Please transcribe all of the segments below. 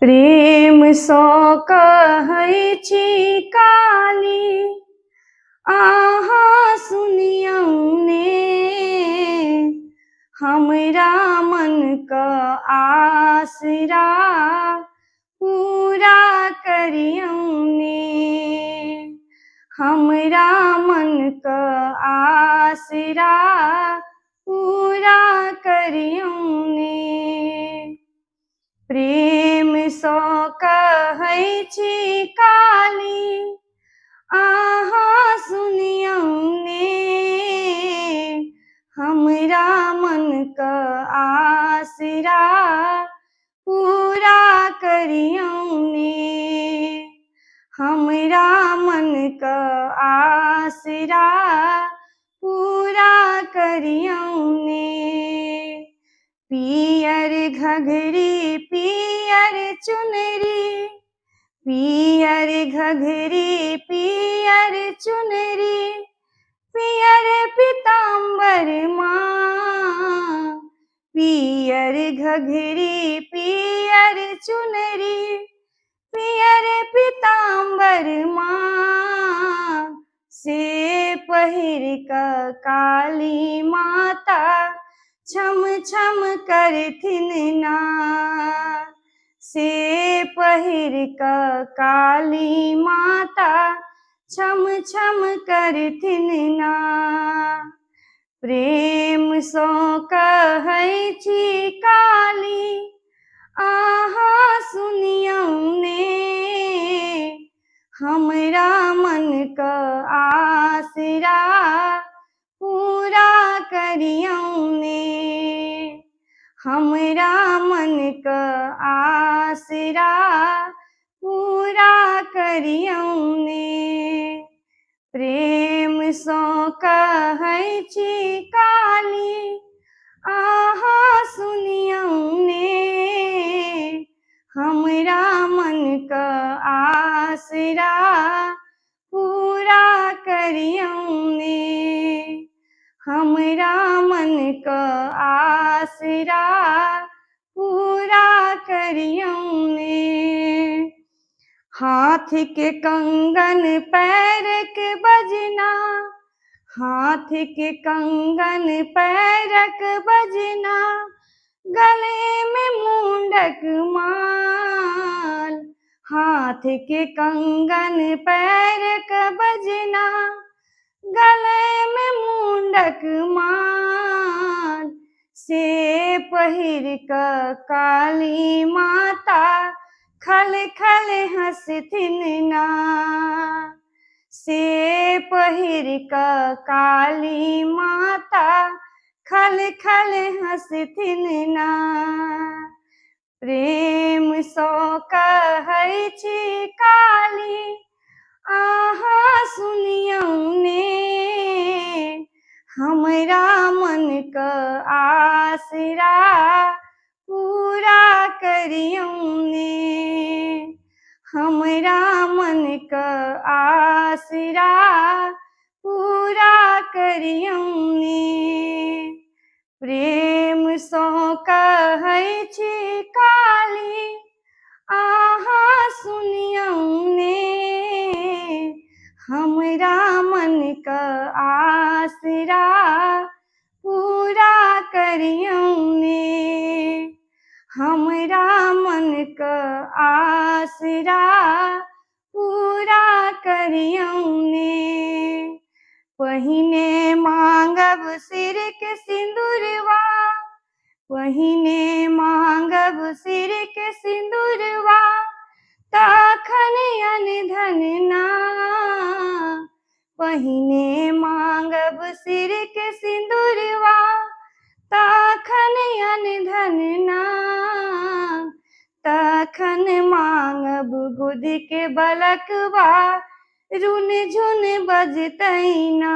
प्रेम सँ कहै छी काली, आहाँ सुनियौ ने। हमरा मन क आसरा पूरा करियौ ने। हमरा मन क आसरा पूरा करियौ ने। प्रेम सँ कहै छी काली, आहाँ सुनियौ ने। हमरा मन क आसरा पूरा करियौ ने। हमरा मन क आसरा पूरा करियौ ने। पियर घघरी पियर चुनरी, पियर घघरी पियर चुनरी, पियर पीताम्बर माँ। पियर घघरी पियर चुनरी, पियर पीताम्बर माँ। से पहिर क काली माता छम छम करथिन ना। से पहिर क काली माता छम छम करथिन ना। प्रेम सँ कहै छी काली, आहाँ सुनियौ ने। हमरा मन क आसरा पूरा करियौ ने। हमरा मन क आसरा पूरा करियौ ने। प्रेम सँ कहै छी काली, आहाँ सुनियौ ने। हमरा मन क आसरा पूरा करियौ ने। हमरा मन क आसरा पूरा करियौ ने। हाथ के कंगन पैर के बजना, हाथ के कंगन पैरक बजना, गले में मुंडक माल। हाथ के कंगन पैरक बजना, गले में मुंडक माल। से पहिर क काली माता खल खल हँसथिन ना। से पहिर क काली माता खल खल हँसथिन ना। प्रेम सँ कहै छी काली, आहाँ सुनियौ ने। हमरा मन क आसरा पूरा करियौ ने। हमरा मन क आसरा पूरा करियौ ने। प्रेम सँ कहै छी काली, आहाँ सुनियौ ने। हमरा मन क आसरा पूरा करियौ ने। हमरा मन क आसरा पूरा करियौ ने। पहिने मांगब सिर के सिंदूरवा, पहिने मांगब सिर के सिंदूरवा, तखन अन्न धन ना। पहिने मांगब सिर के सिंदूरवा, तखन अन्न धन ना। तखन मांगब गोद के बलकवा, रुन झुन बजतै ना।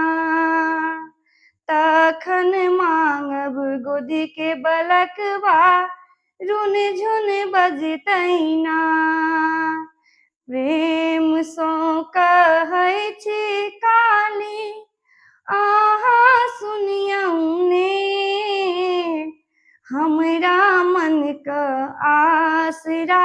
तखन मांगब गोद के बलकवा, रुन झुन बजतै ना। प्रेम सँ कहै छी काली, आहाँ सुनियौ ने। हमरा मन क आसरा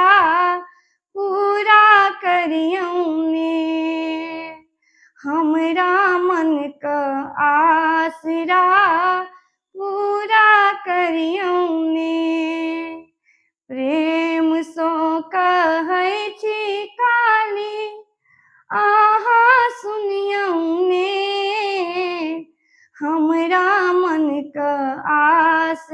हमरा मन क आस